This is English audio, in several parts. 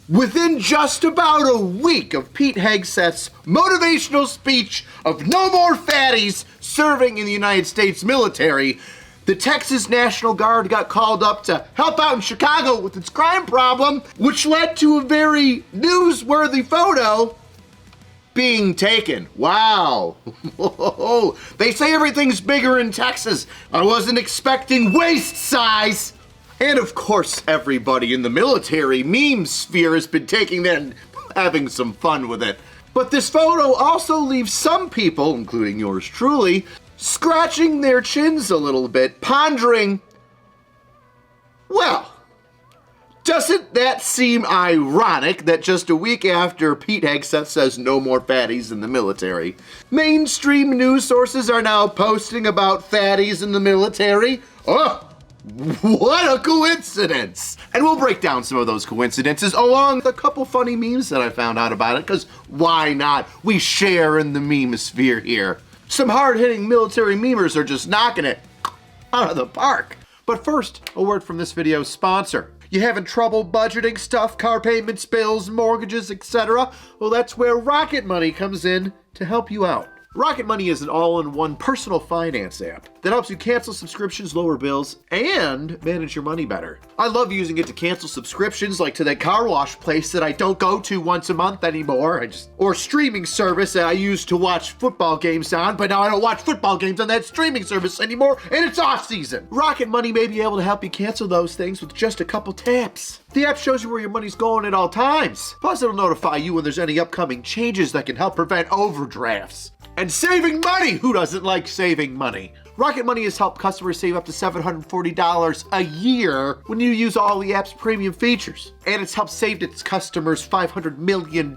Within just about a week of Pete Hegseth's motivational speech of no more fatties serving in the United States military, the Texas National Guard got called up to help out in Chicago with its crime problem, which led to a very newsworthy photo being taken. Wow. They say everything's bigger in Texas. I wasn't expecting waist size. And of course, everybody in the military meme sphere has been taking that and having some fun with it. But this photo also leaves some people, including yours truly, scratching their chins a little bit, pondering, well, doesn't that seem ironic that just a week after Pete Hegseth says no more fatties in the military, mainstream news sources are now posting about fatties in the military? Oh! What a coincidence! And we'll break down some of those coincidences along with a couple funny memes that I found out about it, because why not? We share in the meme sphere here. Some hard-hitting military memers are just knocking it out of the park. But first, a word from this video's sponsor. You having trouble budgeting stuff, car payments, bills, mortgages, etc.? Well, that's where Rocket Money comes in to help you out. Rocket Money is an all-in-one personal finance app that helps you cancel subscriptions, lower bills, and manage your money better. I love using it to cancel subscriptions, like to that car wash place that I don't go to once a month anymore, or streaming service that I used to watch football games on, but now I don't watch football games on that streaming service anymore, and it's off season. Rocket Money may be able to help you cancel those things with just a couple taps. The app shows you where your money's going at all times. Plus, it'll notify you when there's any upcoming changes that can help prevent overdrafts. And saving money! Who doesn't like saving money? Rocket Money has helped customers save up to $740 a year when you use all the app's premium features. And it's helped save its customers $500 million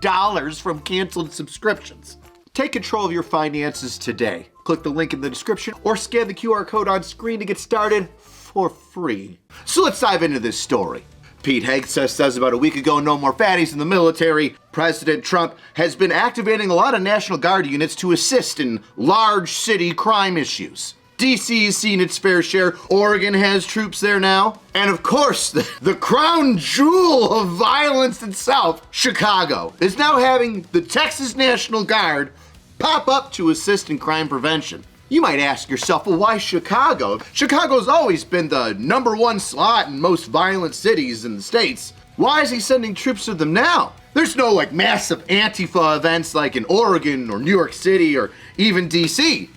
from canceled subscriptions. Take control of your finances today. Click the link in the description or scan the QR code on screen to get started for free. So let's dive into this story. Pete Hegseth says about a week ago, no more fatties in the military. President Trump has been activating a lot of National Guard units to assist in large city crime issues. DC has seen its fair share. Oregon has troops there now. And of course, the crown jewel of violence itself, Chicago, is now having the Texas National Guard pop up to assist in crime prevention. You might ask yourself, well, why Chicago? Chicago's always been the #1 slot in most violent cities in the States. Why is he sending troops to them now? There's no massive Antifa events like in Oregon or New York City or even DC.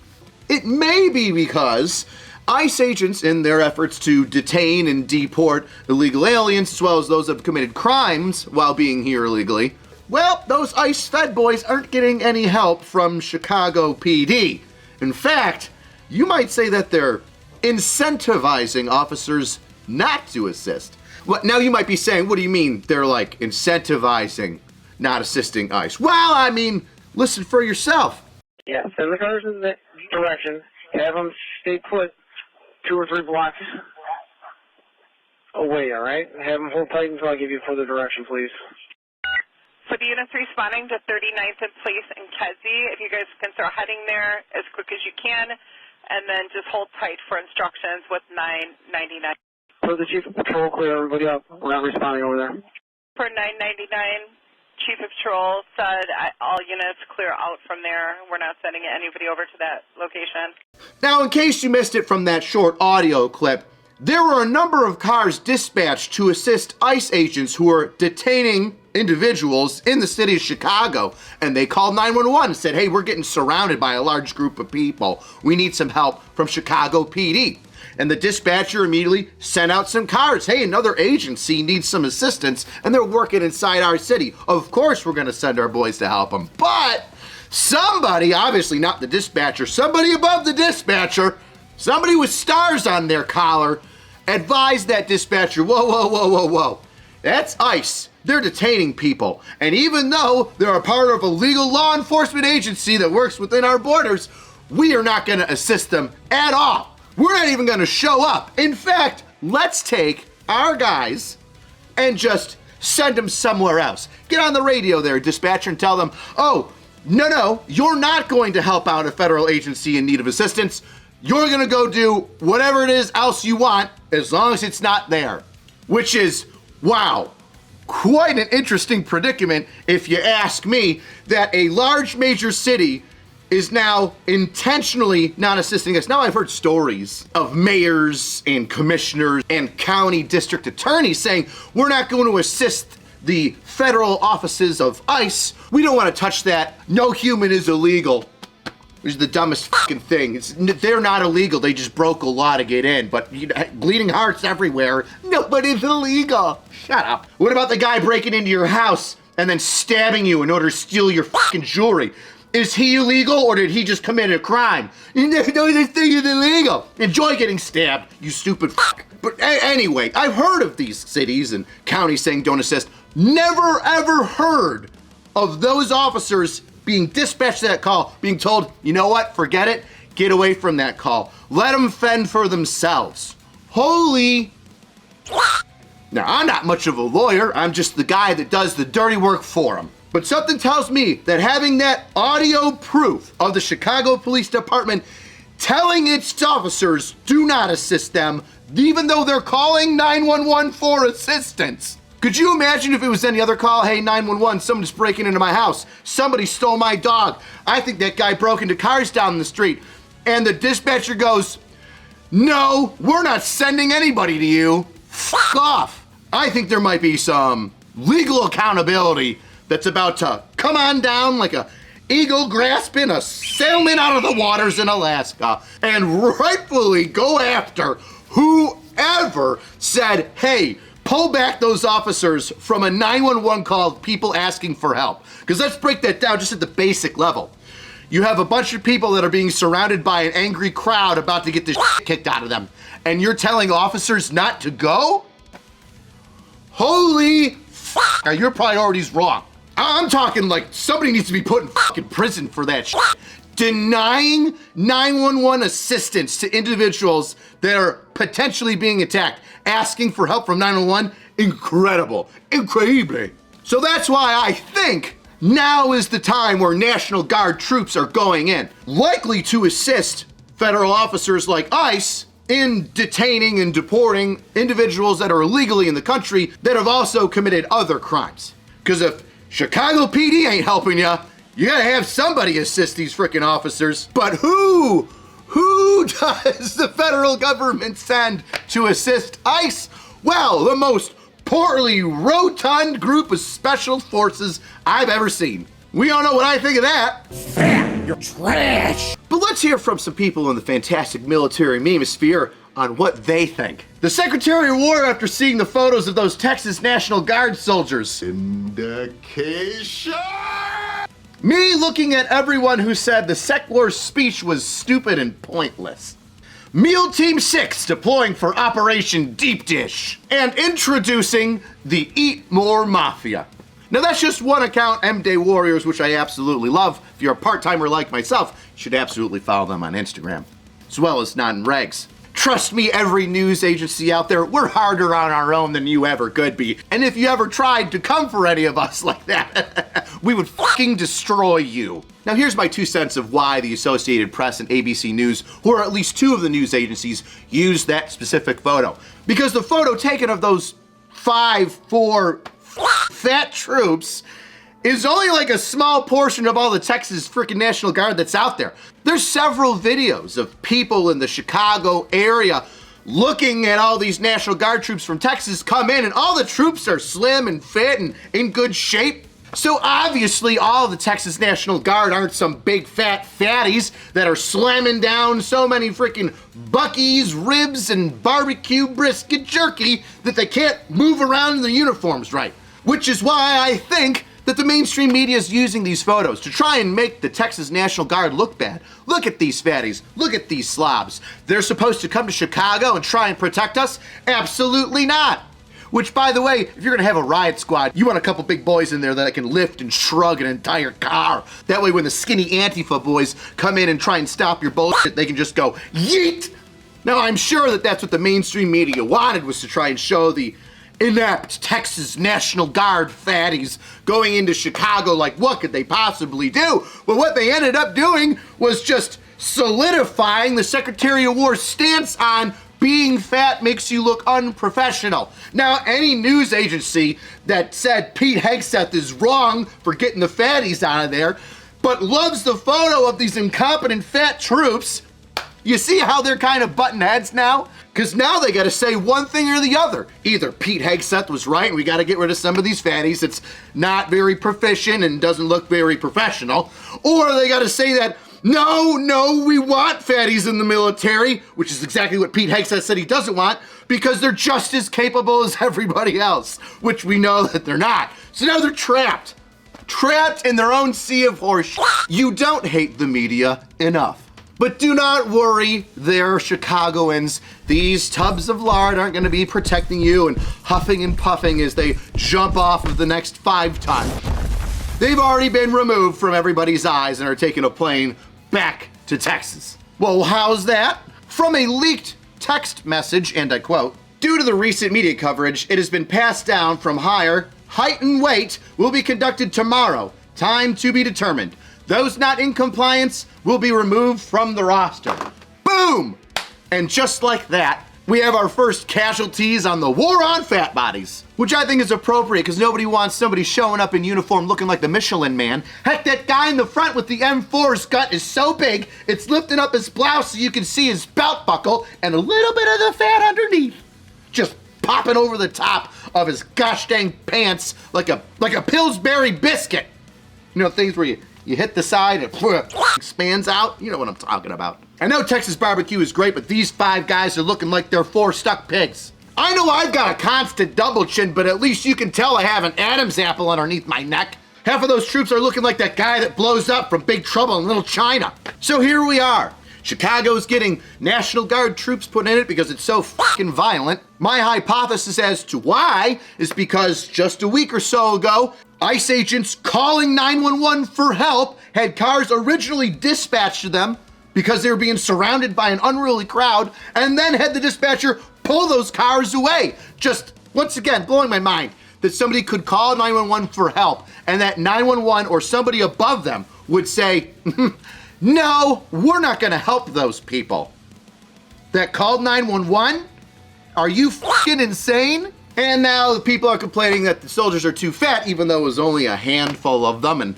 It may be because ICE agents, in their efforts to detain and deport illegal aliens, as well as those that have committed crimes while being here illegally, well, those ICE Fed boys aren't getting any help from Chicago PD. In fact, you might say that they're incentivizing officers not to assist. Well, now you might be saying, what do you mean they're incentivizing not assisting ICE? Well, I mean, listen for yourself. Yeah, send the cars in that direction. Have them stay put 2 or 3 blocks away, all right? Have them hold tight until I give you further direction, please. For the units responding to 39th and Place in Kedzie, if you guys can start heading there as quick as you can, and then just hold tight for instructions with 999. So the Chief of Patrol, clear everybody up. We're not responding over there. For 999, Chief of Patrol said all units clear out from there. We're not sending anybody over to that location. Now, in case you missed it from that short audio clip, there were a number of cars dispatched to assist ICE agents who were detaining individuals in the city of Chicago, and they called 911 and said, hey, we're getting surrounded by a large group of people. We need some help from Chicago PD. And the dispatcher immediately sent out some cars. Hey, another agency needs some assistance, and they're working inside our city. Of course we're going to send our boys to help them. But somebody, obviously not the dispatcher, somebody above the dispatcher, somebody with stars on their collar, advised that dispatcher, whoa. That's ICE. They're detaining people. And even though they're a part of a legal law enforcement agency that works within our borders, we are not going to assist them at all. We're not even going to show up. In fact, let's take our guys and just send them somewhere else. Get on the radio there, dispatcher, and tell them, oh, no, you're not going to help out a federal agency in need of assistance. You're going to go do whatever it is else you want as long as it's not there. Which is, wow. quite an interesting predicament, if you ask me, that a large major city is now intentionally not assisting us. Now, I've heard stories of mayors and commissioners and county district attorneys saying, we're not going to assist the federal offices of ICE. We don't want to touch that. No human is illegal. Which is the dumbest fucking thing. They're not illegal. They just broke a law to get in. But bleeding hearts everywhere. Nobody's illegal. Shut up. What about the guy breaking into your house and then stabbing you in order to steal your fucking jewelry? Is he illegal or did he just commit a crime? No, this thing is illegal. Enjoy getting stabbed, you stupid fuck. But anyway, I've heard of these cities and counties saying don't assist. Never ever heard of those officers being dispatched to that call, being told, you know what, forget it, get away from that call. Let them fend for themselves. Holy. Now, I'm not much of a lawyer, I'm just the guy that does the dirty work for them. But something tells me that having that audio proof of the Chicago Police Department telling its officers do not assist them, even though they're calling 911 for assistance. Could you imagine if it was any other call? Hey, 911, someone's breaking into my house. Somebody stole my dog. I think that guy broke into cars down the street. And the dispatcher goes, no, we're not sending anybody to you. Fuck off. I think there might be some legal accountability that's about to come on down like a eagle grasping a salmon out of the waters in Alaska and rightfully go after whoever said, hey, pull back those officers from a 911 call of people asking for help. Because let's break that down just at the basic level. You have a bunch of people that are being surrounded by an angry crowd about to get the shit kicked out of them. And you're telling officers not to go? Holy fuck, are your priorities wrong? I'm talking like somebody needs to be put in fucking prison for that shit. Denying 911 assistance to individuals that are potentially being attacked, asking for help from 911, incredible, increíble. So that's why I think now is the time where National Guard troops are going in, likely to assist federal officers like ICE in detaining and deporting individuals that are illegally in the country that have also committed other crimes. Because if Chicago PD ain't helping you, you gotta have somebody assist these frickin' officers. But who does the federal government send to assist ICE? Well, the most poorly rotund group of special forces I've ever seen. We all know what I think of that. Fat, you're trash. But let's hear from some people in the fantastic military memosphere on what they think. The Secretary of War, after seeing the photos of those Texas National Guard soldiers. Indication. Me looking at everyone who said the Sec War's speech was stupid and pointless. Meal Team 6 deploying for Operation Deep Dish. And introducing the Eat More Mafia. Now that's just one account, M-Day Warriors, which I absolutely love. If you're a part-timer like myself, you should absolutely follow them on Instagram. As well as non-regs. Trust me, every news agency out there, we're harder on our own than you ever could be. And if you ever tried to come for any of us like that, we would fucking destroy you. Now here's my 2 cents of why the Associated Press and ABC News, or at least 2 of the news agencies, used that specific photo. Because the photo taken of those 4 fat troops is only like a small portion of all the Texas freaking National Guard that's out there. There's several videos of people in the Chicago area looking at all these National Guard troops from Texas come in, and all the troops are slim and fit and in good shape. So obviously all the Texas National Guard aren't some big fat fatties that are slamming down so many freaking Buc-ee's, ribs, and barbecue brisket jerky that they can't move around in their uniforms right. Which is why I think that the mainstream media is using these photos to try and make the Texas National Guard look bad. Look at these fatties. Look at these slobs. They're supposed to come to Chicago and try and protect us? Absolutely not. Which, by the way, if you're gonna have a riot squad, you want a couple big boys in there that can lift and shrug an entire car. That way when the skinny Antifa boys come in and try and stop your bullshit, they can just go, yeet! Now, I'm sure that that's what the mainstream media wanted, was to try and show the inept Texas National Guard fatties going into Chicago like, what could they possibly do? Well, what they ended up doing was just solidifying the Secretary of War's stance on being fat makes you look unprofessional. Now, any news agency that said Pete Hegseth is wrong for getting the fatties out of there, but loves the photo of these incompetent fat troops, you see how they're kind of butting heads now? Because now they got to say one thing or the other. Either Pete Hegseth was right and we got to get rid of some of these fatties, it's not very proficient and doesn't look very professional, or they got to say that no, we want fatties in the military, which is exactly what Pete Hegseth said he doesn't want, because they're just as capable as everybody else, which we know that they're not. So now they're trapped in their own sea of horse. You don't hate the media enough. But do not worry there, Chicagoans. These tubs of lard aren't going to be protecting you and huffing and puffing as they jump off of the next 5 ton. They've already been removed from everybody's eyes and are taking a plane back to Texas. Well, how's that? From a leaked text message, and I quote, "Due to the recent media coverage, it has been passed down from higher. Height and weight will be conducted tomorrow. Time to be determined. Those not in compliance will be removed from the roster." Boom! And just like that, we have our first casualties on the war on fat bodies, which I think is appropriate because nobody wants somebody showing up in uniform looking like the Michelin Man. Heck, that guy in the front with the M4's gut is so big, it's lifting up his blouse so you can see his belt buckle and a little bit of the fat underneath. Just popping over the top of his gosh dang pants like a Pillsbury biscuit. You know, things where you hit the side and it expands out. You know what I'm talking about. I know Texas barbecue is great, but these 5 guys are looking like they're 4 stuck pigs. I know I've got a constant double chin, but at least you can tell I have an Adam's apple underneath my neck. Half of those troops are looking like that guy that blows up from Big Trouble in Little China. So here we are. Chicago's getting National Guard troops put in it because it's so fucking violent. My hypothesis as to why is because just a week or so ago, ICE agents calling 911 for help had cars originally dispatched to them because they were being surrounded by an unruly crowd, and then had the dispatcher pull those cars away. Just, once again, blowing my mind that somebody could call 911 for help and that 911 or somebody above them would say, no, we're not gonna help those people. That called 911? Are you fucking insane? And now the people are complaining that the soldiers are too fat, even though it was only a handful of them. And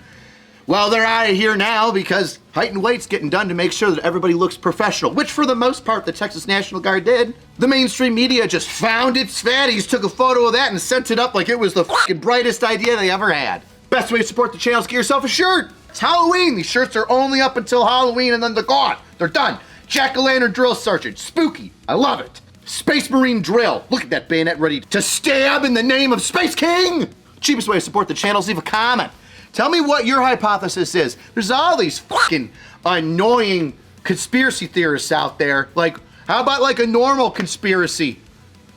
well, they're out of here now because height and weight's getting done to make sure that everybody looks professional, which for the most part the Texas National Guard did. The mainstream media just found its fatties, took a photo of that and sent it up like it was the fucking brightest idea they ever had. Best way to support the channel is get yourself a shirt. It's Halloween. These shirts are only up until Halloween and then they're gone. They're done. Jack-o'-lantern drill sergeant. Spooky. I love it. Space Marine drill. Look at that bayonet ready to stab in the name of Space King. Cheapest way to support the channel is leave a comment. Tell me what your hypothesis is. There's all these fucking annoying conspiracy theorists out there. Like, how about like a normal conspiracy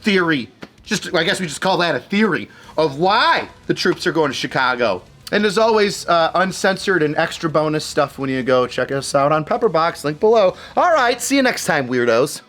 theory? I guess we just call that a theory of why the troops are going to Chicago. And as always, uncensored and extra bonus stuff when you go check us out on Pepperbox, link below. All right, see you next time, weirdos.